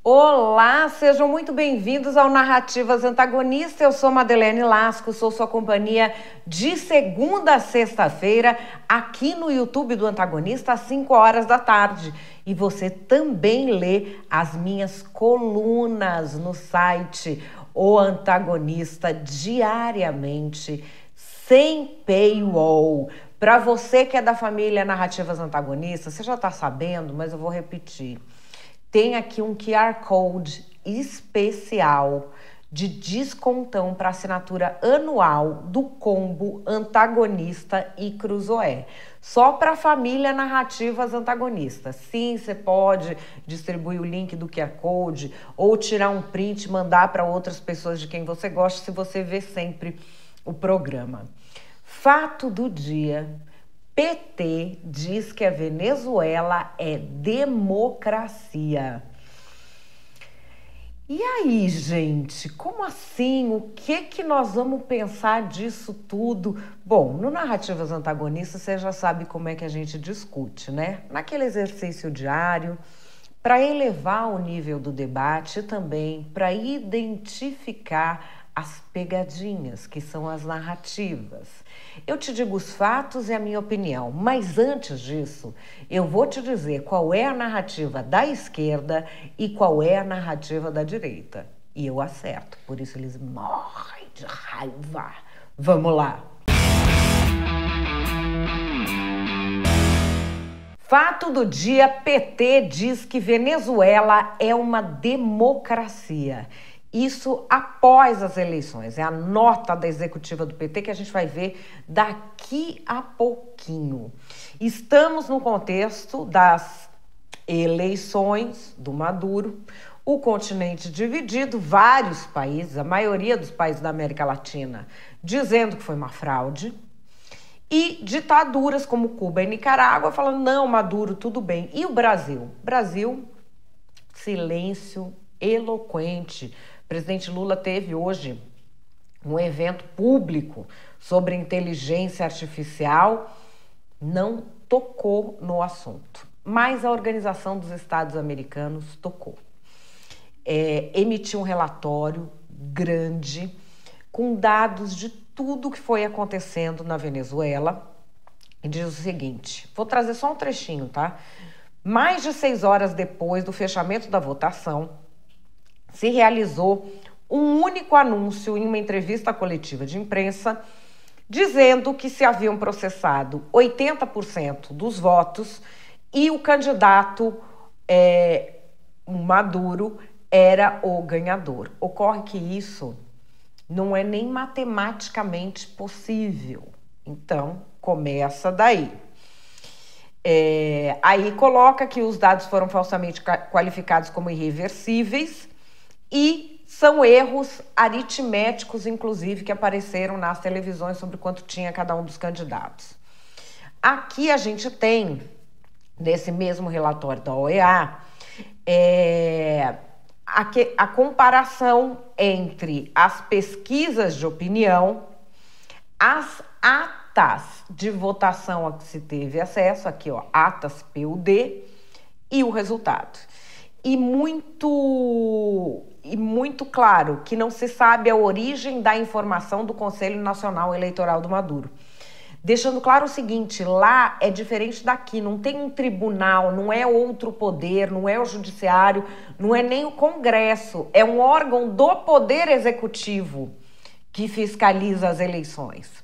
Olá, sejam muito bem-vindos ao Narrativas Antagonistas. Eu sou Madeleine Lasco, sou sua companhia de segunda a sexta-feira aqui no YouTube do Antagonista às 5 horas da tarde. E você também lê as minhas colunas no site O Antagonista diariamente, sem paywall. Para você que é da família Narrativas Antagonistas, você já está sabendo, mas eu vou repetir. Tem aqui um QR Code especial de descontão para assinatura anual do combo Antagonista e Cruzoé. Só para a família Narrativas Antagonistas. Sim, você pode distribuir o link do QR Code ou tirar um print e mandar para outras pessoas de quem você gosta, se você vê sempre o programa. Fato do dia: PT diz que a Venezuela é democracia. E aí, gente, como assim? O que nós vamos pensar disso tudo? Bom, no Narrativas Antagonistas você já sabe como é que a gente discute, né? Naquele exercício diário, para elevar o nível do debate e também para identificar as pegadinhas, que são as narrativas. Eu te digo os fatos e a minha opinião, mas antes disso, eu vou te dizer qual é a narrativa da esquerda e qual é a narrativa da direita. E eu acerto, por isso eles morrem de raiva. Vamos lá! Fato do dia: PT diz que Venezuela é uma democracia. Isso após as eleições. É a nota da executiva do PT que a gente vai ver daqui a pouquinho. Estamos no contexto das eleições do Maduro, o continente dividido, vários países, a maioria dos países da América Latina, dizendo que foi uma fraude, e ditaduras como Cuba e Nicarágua falando, não, Maduro, tudo bem. E o Brasil? Brasil, silêncio eloquente. O presidente Lula teve hoje um evento público sobre inteligência artificial, não tocou no assunto, mas a Organização dos Estados Americanos tocou. Emitiu um relatório grande com dados de tudo que foi acontecendo na Venezuela e diz o seguinte, vou trazer só um trechinho, tá? Mais de 6 horas depois do fechamento da votação, se realizou um único anúncio em uma entrevista coletiva de imprensa, dizendo que se haviam processado 80% dos votos e o candidato Maduro era o ganhador. Ocorre que isso não é nem matematicamente possível. Então, começa daí. Aí coloca que os dados foram falsamente qualificados como irreversíveis e são erros aritméticos, inclusive, que apareceram nas televisões sobre quanto tinha cada um dos candidatos. Aqui a gente tem, nesse mesmo relatório da OEA, a comparação entre as pesquisas de opinião, as atas de votação a que se teve acesso, aqui ó, atas PUD, e o resultado. E muito claro que não se sabe a origem da informação do Conselho Nacional Eleitoral do Maduro. Deixando claro o seguinte, lá é diferente daqui, não tem um tribunal, não é outro poder, não é o judiciário, não é nem o Congresso, é um órgão do Poder Executivo que fiscaliza as eleições.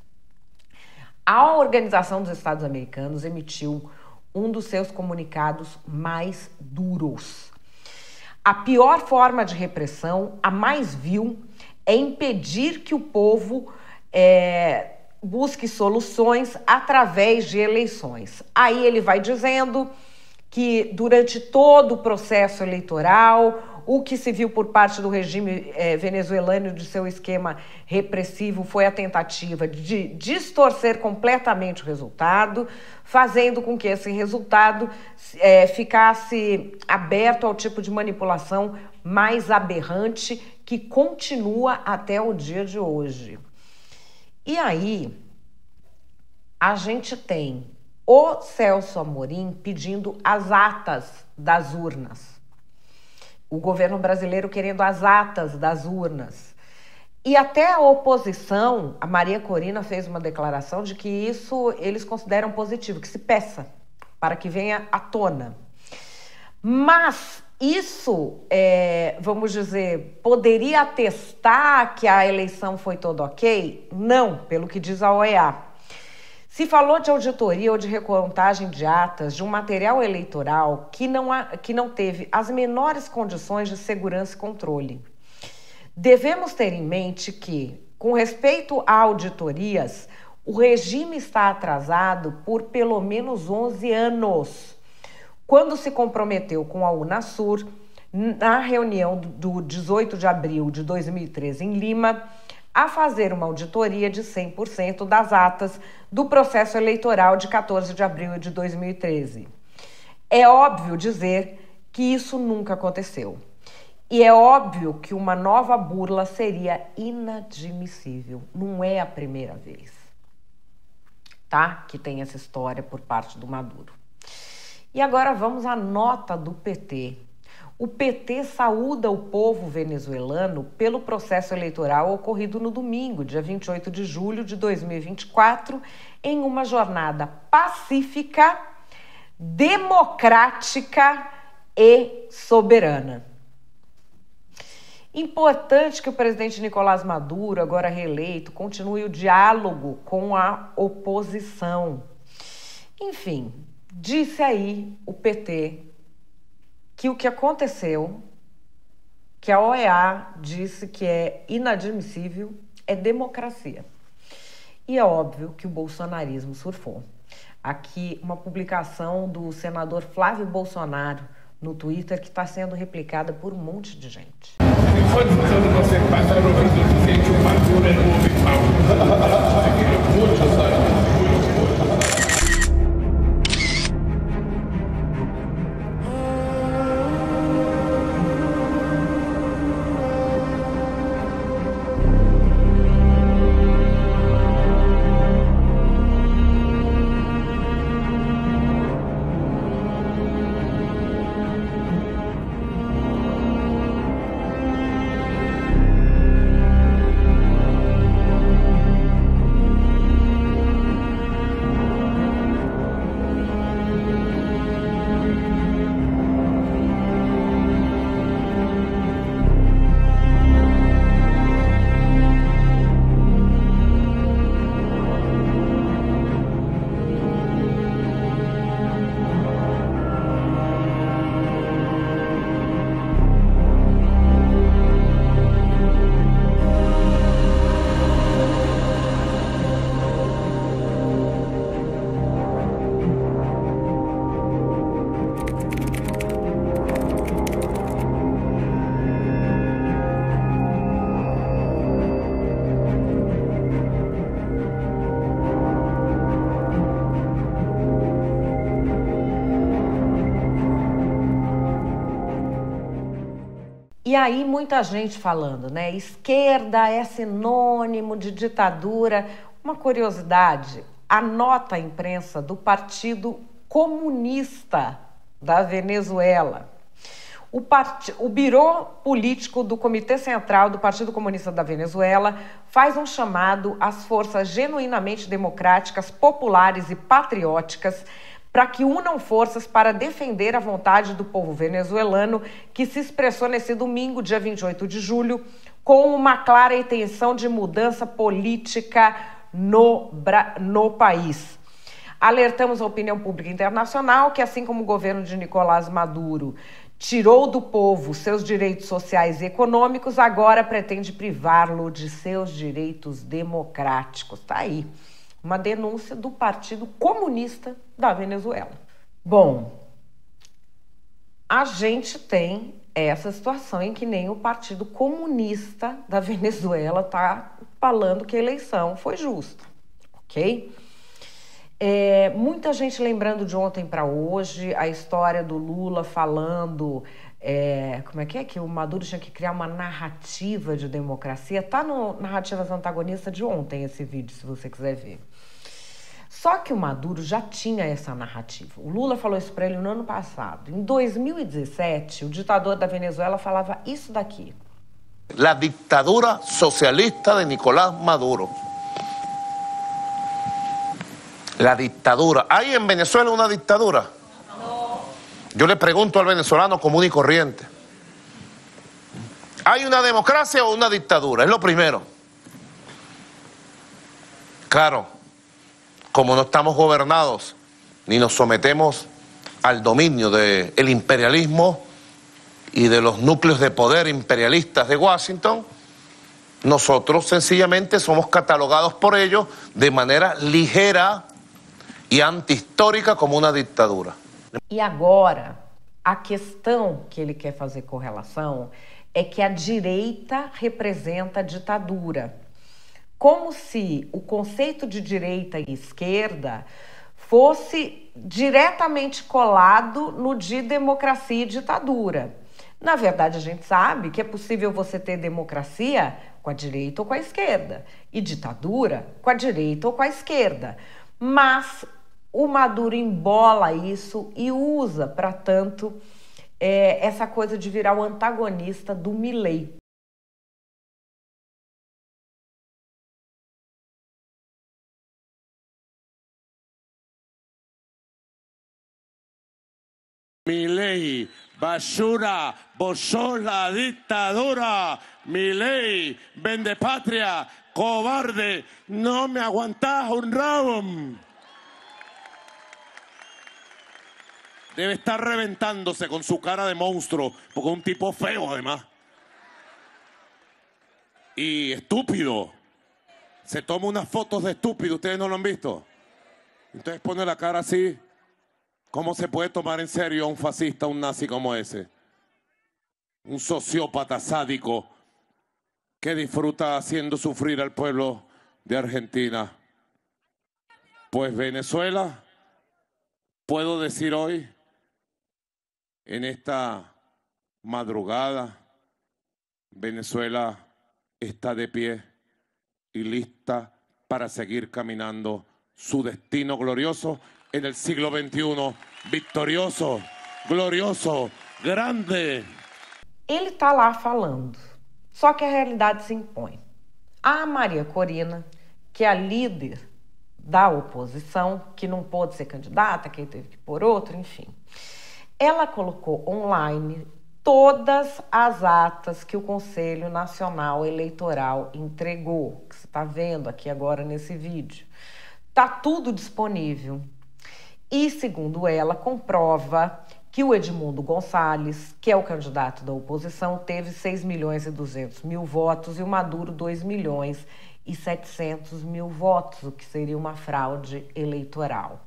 A Organização dos Estados Americanos emitiu um dos seus comunicados mais duros. A pior forma de repressão, a mais vil, é impedir que o povo busque soluções através de eleições. Aí ele vai dizendo que durante todo o processo eleitoral, o que se viu por parte do regime venezuelano de seu esquema repressivo foi a tentativa de distorcer completamente o resultado, fazendo com que esse resultado ficasse aberto ao tipo de manipulação mais aberrante que continua até o dia de hoje. E aí, a gente tem o Celso Amorim pedindo as atas das urnas. O governo brasileiro querendo as atas das urnas. E até a oposição, a Maria Corina fez uma declaração de que isso eles consideram positivo, que se peça para que venha à tona. Mas isso, vamos dizer, poderia atestar que a eleição foi toda ok? Não, pelo que diz a OEA. Se falou de auditoria ou de recontagem de atas de um material eleitoral que não teve as menores condições de segurança e controle. Devemos ter em mente que, com respeito a auditorias, o regime está atrasado por pelo menos 11 anos. Quando se comprometeu com a Unasur, na reunião do 18 de abril de 2013 em Lima, a fazer uma auditoria de 100% das atas do processo eleitoral de 14 de abril de 2013. É óbvio dizer que isso nunca aconteceu. E é óbvio que uma nova burla seria inadmissível. Não é a primeira vez, tá? Que tem essa história por parte do Maduro. E agora vamos à nota do PT. O PT saúda o povo venezuelano pelo processo eleitoral ocorrido no domingo, dia 28 de julho de 2024, em uma jornada pacífica, democrática e soberana. Importante que o presidente Nicolás Maduro, agora reeleito, continue o diálogo com a oposição. Enfim, disse aí o PT que o que aconteceu, que a OEA disse que é inadmissível, é democracia. E é óbvio que o bolsonarismo surfou. Aqui uma publicação do senador Flávio Bolsonaro no Twitter que está sendo replicada por um monte de gente. Quando você passar ouvindo dizer que o Maduro é o homem mau, muito sabe. E aí muita gente falando, né? Esquerda é sinônimo de ditadura. Uma curiosidade, a nota à imprensa do Partido Comunista da Venezuela. O Birô Político do Comitê Central do Partido Comunista da Venezuela faz um chamado às forças genuinamente democráticas, populares e patrióticas para que unam forças para defender a vontade do povo venezuelano que se expressou nesse domingo, dia 28 de julho, com uma clara intenção de mudança política no país. Alertamos a opinião pública internacional que, assim como o governo de Nicolás Maduro tirou do povo seus direitos sociais e econômicos, agora pretende privá-lo de seus direitos democráticos. Tá aí. Uma denúncia do Partido Comunista da Venezuela. Bom, a gente tem essa situação em que nem o Partido Comunista da Venezuela está falando que a eleição foi justa, ok? Muita gente lembrando de ontem para hoje a história do Lula falando como é que o Maduro tinha que criar uma narrativa de democracia. Tá no Narrativas Antagonistas de ontem esse vídeo, se você quiser ver. Só que o Maduro já tinha essa narrativa. O Lula falou isso para ele no ano passado. Em 2017, o ditador da Venezuela falava isso daqui. La dictadura socialista de Nicolás Maduro. La dictadura. ¿Hay en Venezuela una dictadura? No. Yo le pregunto al venezolano común y corriente. ¿Hay una democracia o una dictadura? Es lo primero. Claro, como no estamos gobernados ni nos sometemos al dominio del imperialismo y de los núcleos de poder imperialistas de Washington, nosotros sencillamente somos catalogados por ellos de manera ligera e anti-histórica como uma ditadura. E agora, a questão que ele quer fazer correlação é que a direita representa a ditadura. Como se o conceito de direita e esquerda fosse diretamente colado no de democracia e ditadura. Na verdade, a gente sabe que é possível você ter democracia com a direita ou com a esquerda e ditadura com a direita ou com a esquerda. Mas o Maduro embola isso e usa, para tanto, essa coisa de virar o antagonista do Milei. Milei, basura, vos sos la dictadura. Milei, vende patria, cobarde, no me aguantás un round. Debe estar reventándose con su cara de monstruo, porque es un tipo feo además. Y estúpido. Se toma unas fotos de estúpido, ¿ustedes no lo han visto? Entonces pone la cara así. ¿Cómo se puede tomar en serio a un fascista, un nazi como ese? Un sociópata sádico que disfruta haciendo sufrir al pueblo de Argentina. Pues Venezuela, puedo decir hoy, en esta madrugada, Venezuela está de pie y lista para seguir caminando su destino glorioso en el siglo XXI, vitorioso, glorioso, grande. Ele está lá falando, só que a realidade se impõe. A Maria Corina, que é a líder da oposição, que não pôde ser candidata, que teve que pôr outro, enfim. Ela colocou online todas as atas que o Conselho Nacional Eleitoral entregou, que você está vendo aqui agora nesse vídeo. Está tudo disponível. E, segundo ela, comprova que o Edmundo Gonçalves, que é o candidato da oposição, teve 6.200.000 votos e o Maduro 2.700.000 votos, o que seria uma fraude eleitoral.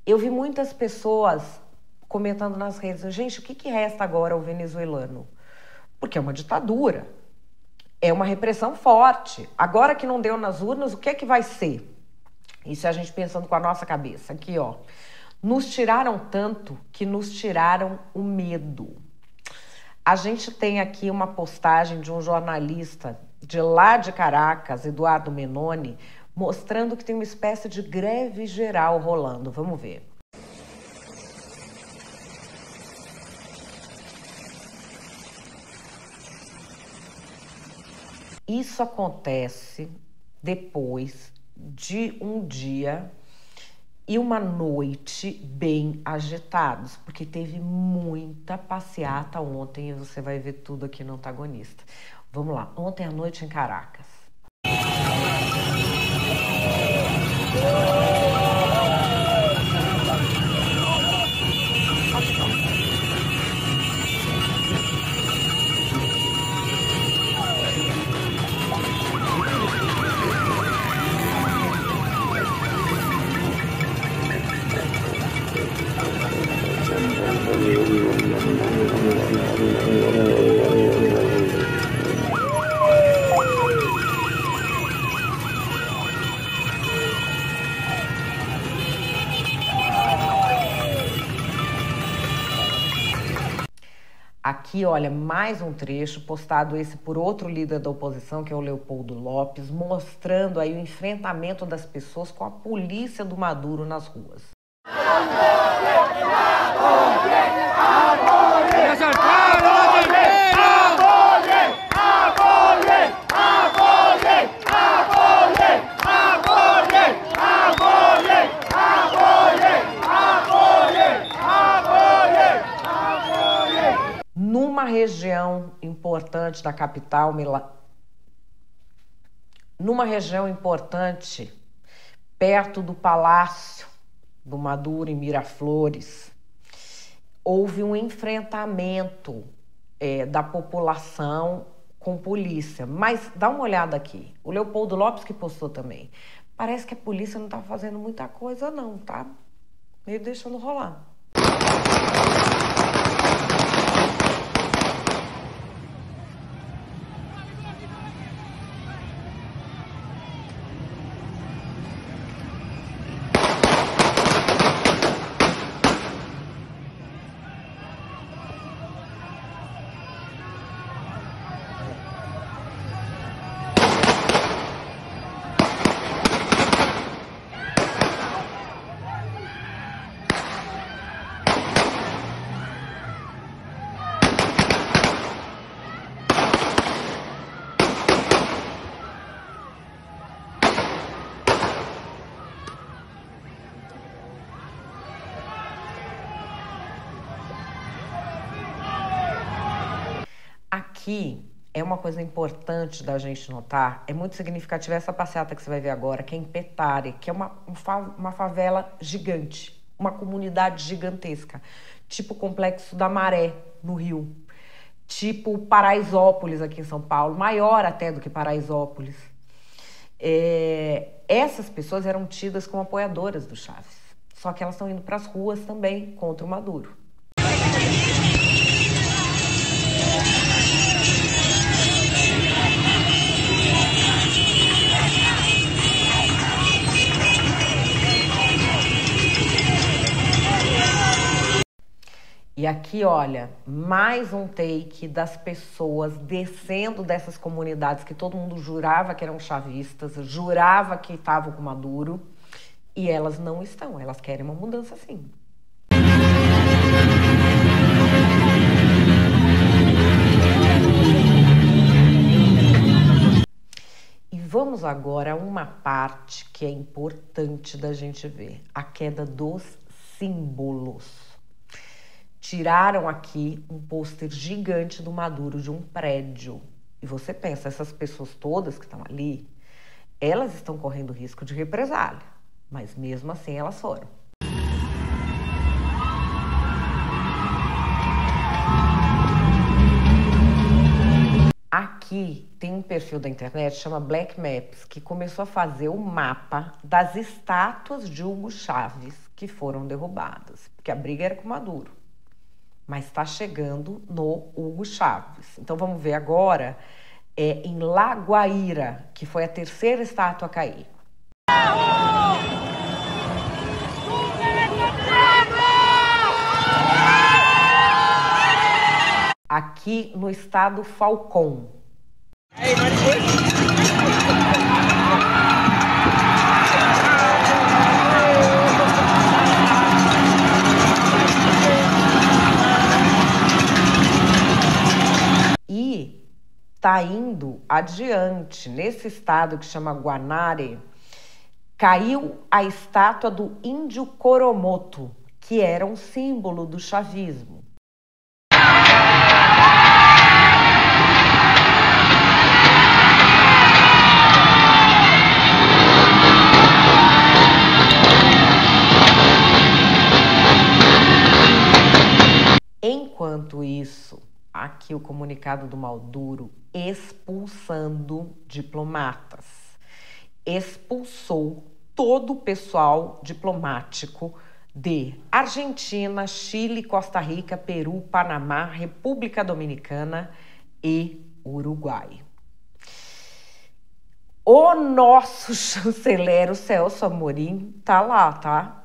Eu vi muitas pessoas comentando nas redes, gente, o que resta agora ao venezuelano? Porque é uma ditadura, é uma repressão forte. Agora que não deu nas urnas, o que é que vai ser? Isso é a gente pensando com a nossa cabeça. Aqui, ó. Nos tiraram tanto que nos tiraram o medo. A gente tem aqui uma postagem de um jornalista de lá de Caracas, Eduardo Menoni, mostrando que tem uma espécie de greve geral rolando. Vamos ver. Isso acontece depois de um dia e uma noite bem agitados, porque teve muita passeata ontem e você vai ver tudo aqui no Antagonista. Vamos lá, ontem à noite em Caracas. Aqui, olha, mais um trecho postado esse por outro líder da oposição, que é o Leopoldo Lopes, mostrando aí o enfrentamento das pessoas com a polícia do Maduro nas ruas. Numa região importante da capital, numa região importante, perto do Palácio do Maduro, em Miraflores, houve um enfrentamento da população com polícia. Mas dá uma olhada aqui, o Leopoldo Lopes que postou também. Parece que a polícia não tá fazendo muita coisa não, tá? Meio deixando rolar. Aqui é uma coisa importante da gente notar, é muito significativa essa passeata que você vai ver agora, que é em Petare, que é uma favela gigante, uma comunidade gigantesca, tipo o Complexo da Maré, no Rio, tipo Paraisópolis, aqui em São Paulo, maior até do que Paraisópolis. Essas pessoas eram tidas como apoiadoras do Chaves, só que elas estão indo para as ruas também contra o Maduro. E aqui, olha, mais um take das pessoas descendo dessas comunidades que todo mundo jurava que eram chavistas, jurava que estavam com Maduro, e elas não estão, elas querem uma mudança sim. E vamos agora a uma parte que é importante da gente ver, a queda dos símbolos. Tiraram aqui um pôster gigante do Maduro de um prédio. E você pensa, essas pessoas todas que estão ali, elas estão correndo risco de represália. Mas mesmo assim elas foram. Aqui tem um perfil da internet, chama Black Maps, que começou a fazer o mapa das estátuas de Hugo Chávez que foram derrubadas. Porque a briga era com o Maduro. Mas está chegando no Hugo Chávez. Então vamos ver agora em La Guaira, que foi a terceira estátua a cair. Aqui no estado Falcón. E tá indo adiante, nesse estado que chama Guanare, caiu a estátua do Índio Coromoto, que era um símbolo do chavismo. Enquanto isso, aqui o comunicado do Maduro expulsando diplomatas. Expulsou todo o pessoal diplomático de Argentina, Chile, Costa Rica, Peru, Panamá, República Dominicana e Uruguai. O nosso chanceler, o Celso Amorim, tá lá, tá?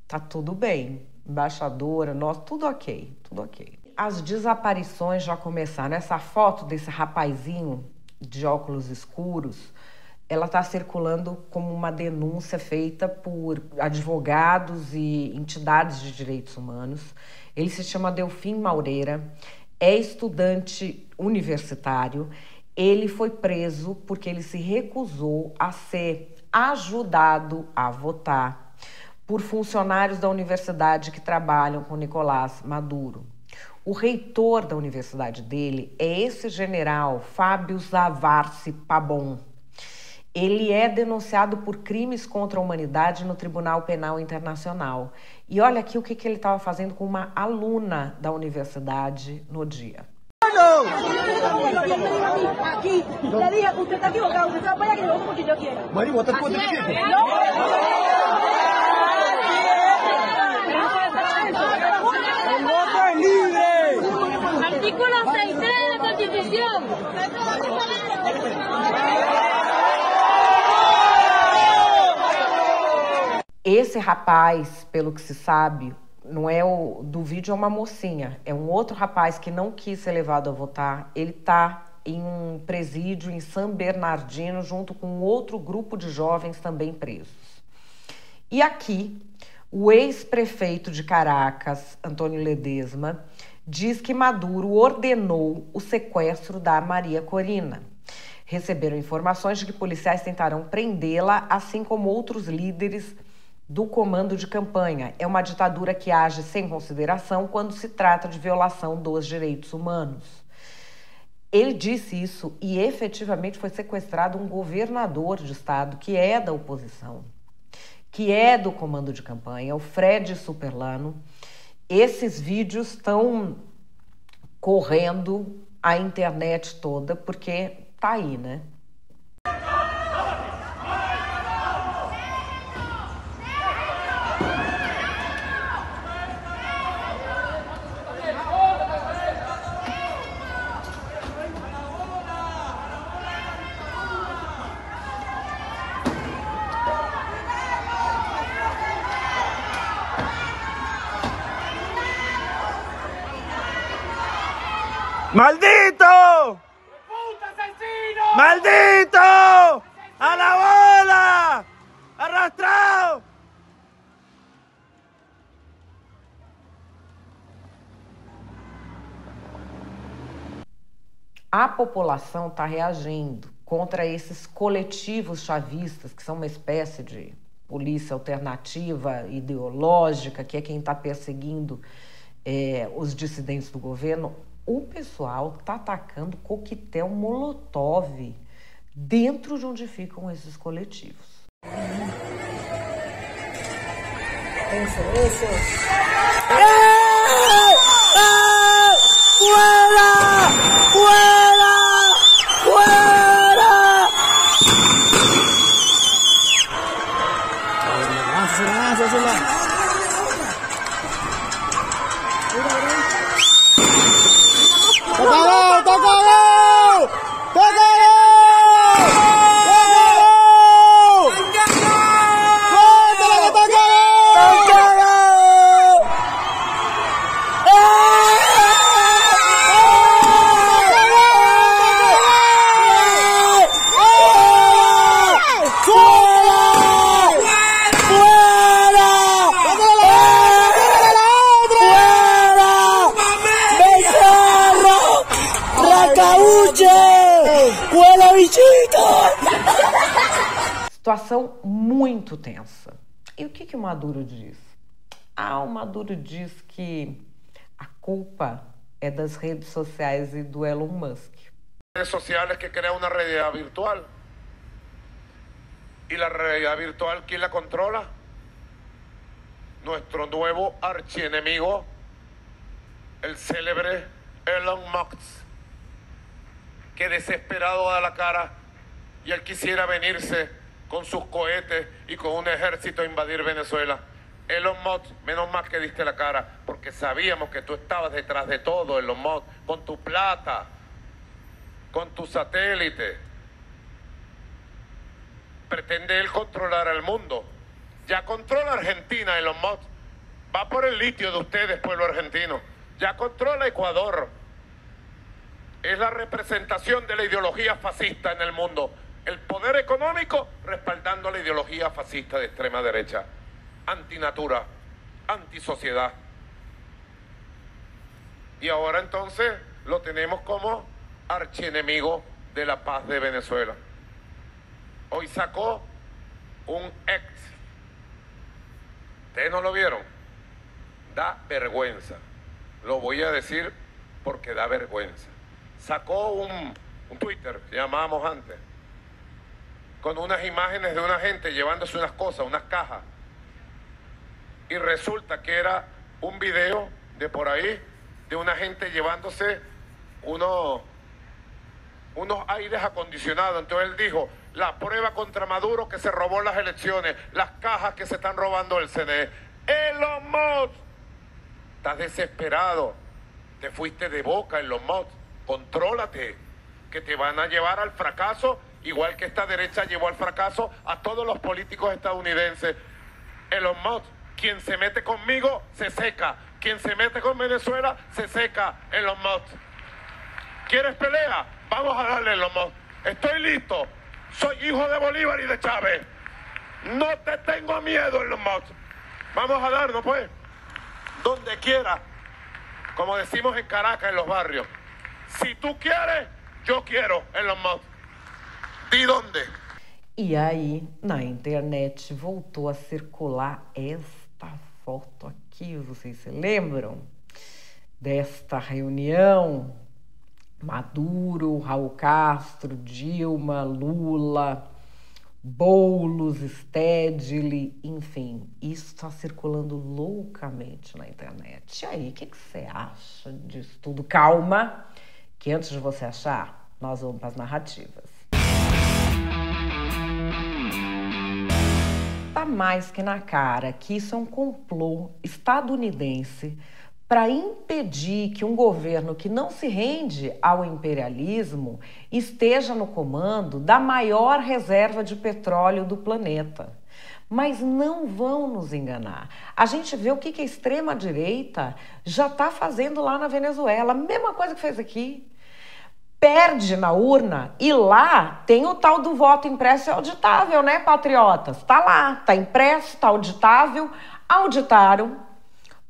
Tá tudo bem. Embaixadora, nossa, tudo ok, tudo ok. as desaparições já começaram. Essa foto desse rapazinho de óculos escuros, ela está circulando como uma denúncia feita por advogados e entidades de direitos humanos. Ele se chama Delfim Maureira, é estudante universitário. Ele foi preso porque ele se recusou a ser ajudado a votar por funcionários da universidade que trabalham com Nicolás Maduro. O reitor da universidade dele é esse general Fábio Zavarci Pabon. Ele é denunciado por crimes contra a humanidade no Tribunal Penal Internacional. E olha aqui o que ele estava fazendo com uma aluna da universidade no dia. Aquí, le dije, usted está equivocado, usted vaya que yo voto porque yo quiero. Bueno, vota por usted quiere. El voto es libre. Artículo 6.3 de la Constitución. Esse rapaz, pelo que se sabe, não é o do vídeo, é uma mocinha. É um outro rapaz que não quis ser levado a votar. Ele está em um presídio em San Bernardino, junto com outro grupo de jovens também presos. E aqui, o ex-prefeito de Caracas, Antônio Ledesma, diz que Maduro ordenou o sequestro da Maria Corina. Receberam informações de que policiais tentarão prendê-la, assim como outros líderes do comando de campanha. É uma ditadura que age sem consideração quando se trata de violação dos direitos humanos. Ele disse isso e efetivamente foi sequestrado um governador de estado que é da oposição, que é do comando de campanha, o Fred Superlano. Esses vídeos estão correndo a internet toda porque tá aí, né? ¡Maldito! ¡Maldito! ¡A la bola! ¡Arrastrado! A população está reagindo contra esses coletivos chavistas, que são uma espécie de polícia alternativa, ideológica, que é quem está perseguindo os dissidentes do governo. O pessoal está atacando coquetel molotov dentro de onde ficam esses coletivos. Eso. ¡Fuera! ¡Fuera! ¡Fuera! ¡Está cagado! Situação muito tensa. E o que o Maduro diz? O Maduro diz que a culpa é das redes sociais e do Elon Musk. Redes sociales que crean una realidad virtual. ¿Y la realidad virtual quién la controla? Nuestro nuevo archienemigo, el célebre Elon Musk, que desesperado da la cara y él quisiera venirse con sus cohetes y con un ejército a invadir Venezuela. Elon Musk, menos mal que diste la cara, porque sabíamos que tú estabas detrás de todo, Elon Musk, con tu plata, con tu satélite. Pretende él controlar al mundo. Ya controla Argentina, Elon Musk. Va por el litio de ustedes, pueblo argentino. ya controla Ecuador. Es la representación de la ideología fascista en el mundo. El poder económico respaldando la ideología fascista de extrema derecha. Antinatura, antisociedad. Y ahora entonces lo tenemos como archienemigo de la paz de Venezuela. Hoy sacó un ex. ¿Ustedes no lo vieron? Da vergüenza. Lo voy a decir porque da vergüenza. Sacó un Twitter, llamábamos antes, con unas imágenes de una gente llevándose unas cosas, unas cajas. Y resulta que era un video de por ahí, de una gente llevándose unos aires acondicionados. Entonces él dijo, la prueba contra Maduro que se robó las elecciones, las cajas que se están robando el CNE. Elon Musk, estás desesperado, te fuiste de boca, Elon Musk, contrólate, que te van a llevar al fracaso, igual que esta derecha llevó al fracaso a todos los políticos estadounidenses. Elon Musk, quien se mete conmigo se seca, quien se mete con Venezuela se seca. Elon Musk, ¿quieres pelea? Vamos a darle, Elon Musk. Estoy listo. Soy hijo de Bolívar y de Chávez. No te tengo miedo, Elon Musk. Vamos a darnos, pues. Donde quiera. Como decimos en Caracas, en los barrios. Si tú quieres, yo quiero, Elon Musk. Di dónde. E aí, na internet, voltou a circular esta foto aqui. Vocês se lembram desta reunião? Maduro, Raul Castro, Dilma, Lula, Boulos, Stedley, enfim, isso está circulando loucamente na internet. E aí, o que você acha disso tudo? Calma, que antes de você achar, nós vamos para as narrativas. Tá mais que na cara que isso é um complô estadunidense para impedir que um governo que não se rende ao imperialismo esteja no comando da maior reserva de petróleo do planeta. Mas não vão nos enganar. A gente vê o que a extrema-direita já está fazendo lá na Venezuela. A mesma coisa que fez aqui. Perde na urna e lá tem o tal do voto impresso e auditável, né, patriotas? Tá lá, tá impresso, tá auditável, auditaram.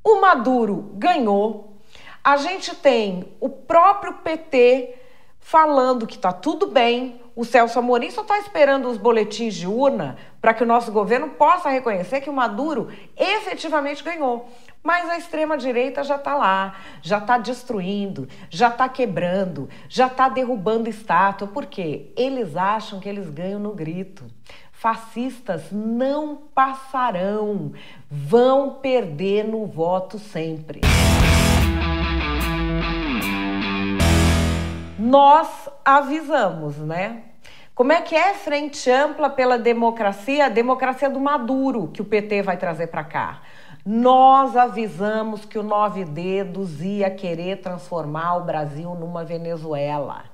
O Maduro ganhou. A gente tem o próprio PT falando que está tudo bem. O Celso Amorim só está esperando os boletins de urna para que o nosso governo possa reconhecer que o Maduro efetivamente ganhou. Mas a extrema-direita já está lá, já está destruindo, já está quebrando, já está derrubando estátua. Por quê? Eles acham que eles ganham no grito. Fascistas não passarão, vão perder no voto sempre. Nós avisamos, né? Como é que é Frente Ampla pela Democracia? A democracia do Maduro que o PT vai trazer para cá. Nós avisamos que o 9 Dedos ia querer transformar o Brasil numa Venezuela.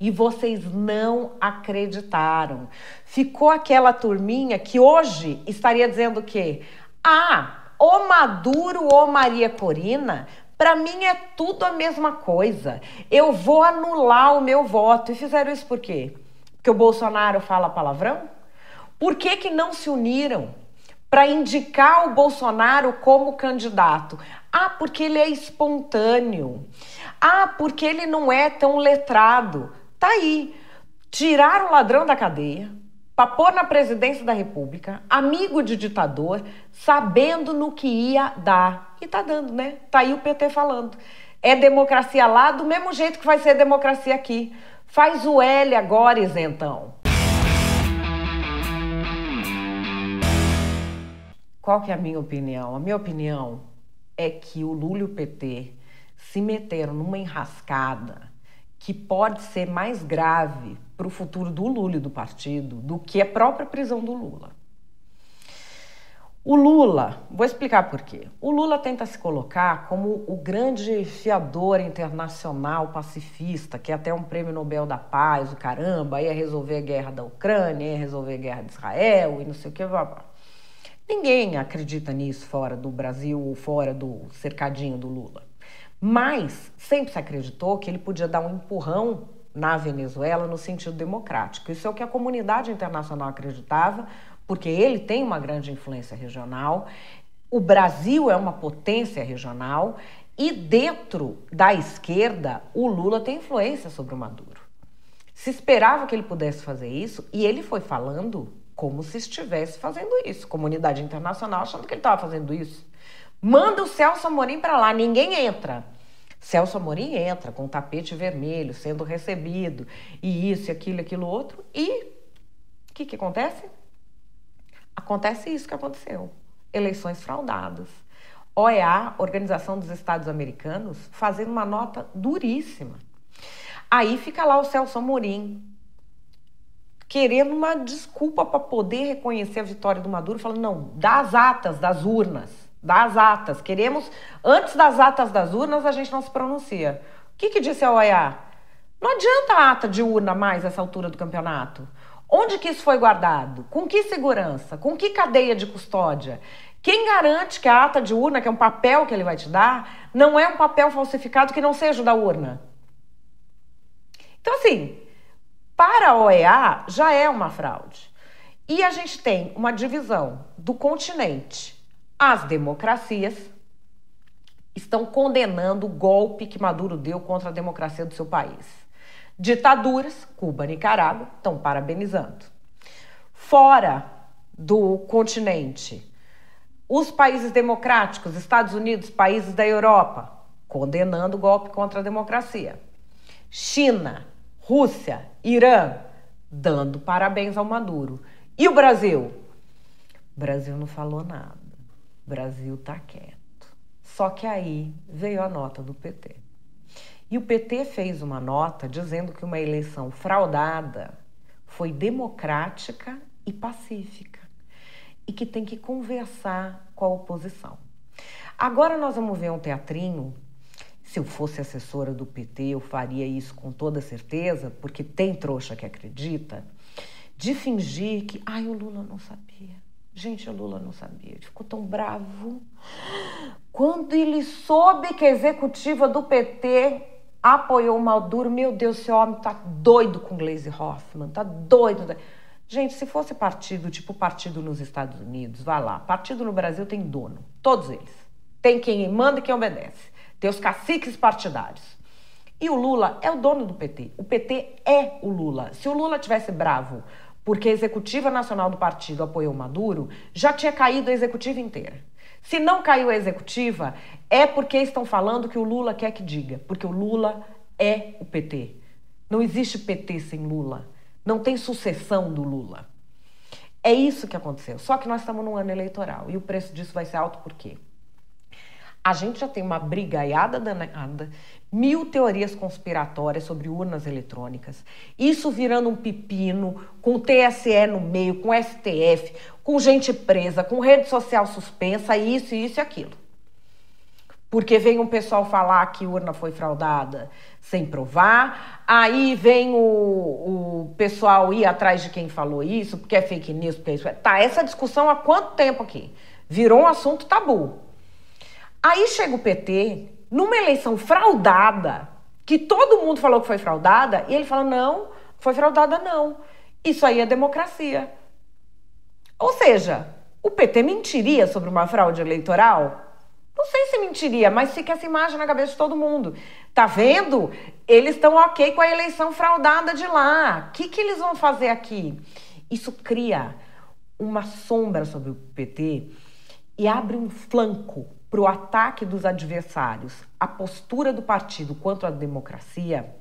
E vocês não acreditaram. Ficou aquela turminha que hoje estaria dizendo o quê? Ah, ou Maduro ou Maria Corina, para mim é tudo a mesma coisa. Eu vou anular o meu voto. E fizeram isso por quê? Porque o Bolsonaro fala palavrão? Por que não se uniram para indicar o Bolsonaro como candidato? Ah, porque ele é espontâneo. Ah, porque ele não é tão letrado. Tá aí. Tiraram o ladrão da cadeia para pôr na presidência da República, amigo de ditador, sabendo no que ia dar. E tá dando, né? Tá aí o PT falando. É democracia lá do mesmo jeito que vai ser democracia aqui. Faz o L agora, isentão. Qual que é a minha opinião? A minha opinião é que o Lula e o PT se meteram numa enrascada que pode ser mais grave para o futuro do Lula e do partido do que a própria prisão do Lula. O Lula, vou explicar por quê. O Lula tenta se colocar como o grande fiador internacional pacifista, que é até um prêmio Nobel da Paz, o caramba, ia resolver a guerra da Ucrânia, ia resolver a guerra de Israel e não sei o que, blá, blá. Ninguém acredita nisso fora do Brasil ou fora do cercadinho do Lula. Mas sempre se acreditou que ele podia dar um empurrão na Venezuela no sentido democrático. Isso é o que a comunidade internacional acreditava, porque ele tem uma grande influência regional, o Brasil é uma potência regional e dentro da esquerda o Lula tem influência sobre o Maduro. Se esperava que ele pudesse fazer isso e ele foi falando como se estivesse fazendo isso. Comunidade internacional achando que ele estava fazendo isso. Manda o Celso Amorim para lá, ninguém entra. Celso Amorim entra com o tapete vermelho, sendo recebido, e isso, aquilo, outro. E o que acontece? Acontece isso que aconteceu. Eleições fraudadas. OEA, Organização dos Estados Americanos, fazendo uma nota duríssima. Aí fica lá o Celso Amorim, querendo uma desculpa para poder reconhecer a vitória do Maduro, falando, não, dá as atas das urnas, dá as atas, queremos, antes das atas das urnas a gente não se pronuncia. O que disse a OEA? Não adianta a ata de urna mais essa altura do campeonato. Onde que isso foi guardado? Com que segurança? Com que cadeia de custódia? Quem garante que a ata de urna, que é um papel que ele vai te dar, não é um papel falsificado que não seja da urna? Então, assim, para a OEA já é uma fraude. E a gente tem uma divisão do continente. As democracias estão condenando o golpe que Maduro deu contra a democracia do seu país. Ditaduras, Cuba, Nicarágua, estão parabenizando. Fora do continente, os países democráticos, Estados Unidos, países da Europa, condenando o golpe contra a democracia. China, Rússia, Irã, dando parabéns ao Maduro. E o Brasil? O Brasil não falou nada. O Brasil tá quieto. Só que aí veio a nota do PT. E o PT fez uma nota dizendo que uma eleição fraudada foi democrática e pacífica. E que tem que conversar com a oposição. Agora nós vamos ver um teatrinho. Se eu fosse assessora do PT, eu faria isso com toda certeza, porque tem trouxa que acredita, de fingir que, o Lula não sabia. Gente, o Lula não sabia. Ele ficou tão bravo. Quando ele soube que a executiva do PT apoiou o Maduro, meu Deus, esse homem tá doido com Gleisi Hoffmann, tá doido. Gente, se fosse partido, tipo partido nos Estados Unidos, vai lá. Partido no Brasil tem dono, todos eles. Tem quem manda e quem obedece. Tem os caciques partidários. E o Lula é o dono do PT. O PT é o Lula. Se o Lula tivesse bravo porque a executiva nacional do partido apoiou o Maduro, já tinha caído a executiva inteira. Se não caiu a executiva, é porque estão falando que o Lula quer que diga. Porque o Lula é o PT. Não existe PT sem Lula. Não tem sucessão do Lula. É isso que aconteceu. Só que nós estamos num ano eleitoral. E o preço disso vai ser alto por quê? A gente já tem uma brigaiada danada, 1000 teorias conspiratórias sobre urnas eletrônicas, isso virando um pepino, com o TSE no meio, com o STF, com gente presa, com rede social suspensa, isso e aquilo. Porque vem um pessoal falar que urna foi fraudada sem provar, aí vem o pessoal ir atrás de quem falou isso, porque é fake news, porque é isso. Tá, essa discussão há quanto tempo aqui? Virou um assunto tabu. Aí chega o PT, numa eleição fraudada, que todo mundo falou que foi fraudada, e ele fala, não, foi fraudada não. Isso aí é democracia. Ou seja, o PT mentiria sobre uma fraude eleitoral? Não sei se mentiria, mas fica essa imagem na cabeça de todo mundo. Tá vendo? Eles estão ok com a eleição fraudada de lá. O que eles vão fazer aqui? Isso cria uma sombra sobre o PT e abre um flanco para o ataque dos adversários, a postura do partido quanto à democracia,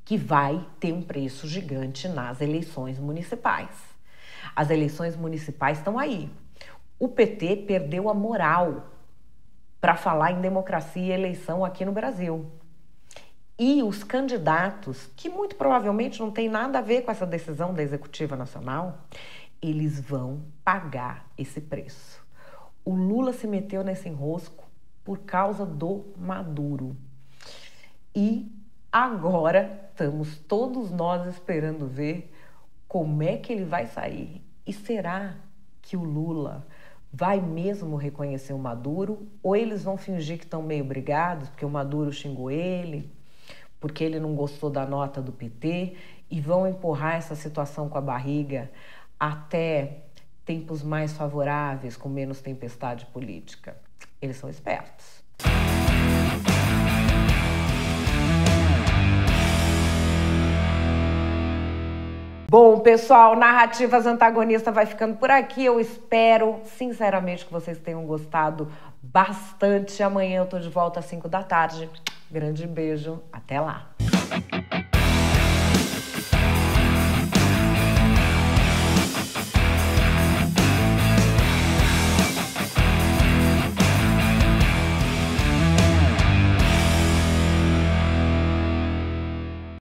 que vai ter um preço gigante nas eleições municipais. As eleições municipais estão aí. O PT perdeu a moral para falar em democracia e eleição aqui no Brasil. E os candidatos, que muito provavelmente não tem nada a ver com essa decisão da Executiva Nacional, eles vão pagar esse preço. O Lula se meteu nesse enrosco por causa do Maduro. E agora estamos todos nós esperando ver como é que ele vai sair. E será que o Lula vai mesmo reconhecer o Maduro, ou eles vão fingir que estão meio brigados, porque o Maduro xingou ele, porque ele não gostou da nota do PT, e vão empurrar essa situação com a barriga até tempos mais favoráveis, com menos tempestade política. Eles são espertos. Bom, pessoal, Narrativas Antagonistas vai ficando por aqui. Eu espero, sinceramente, que vocês tenham gostado bastante. Amanhã eu tô de volta às 5 da tarde. Grande beijo, até lá!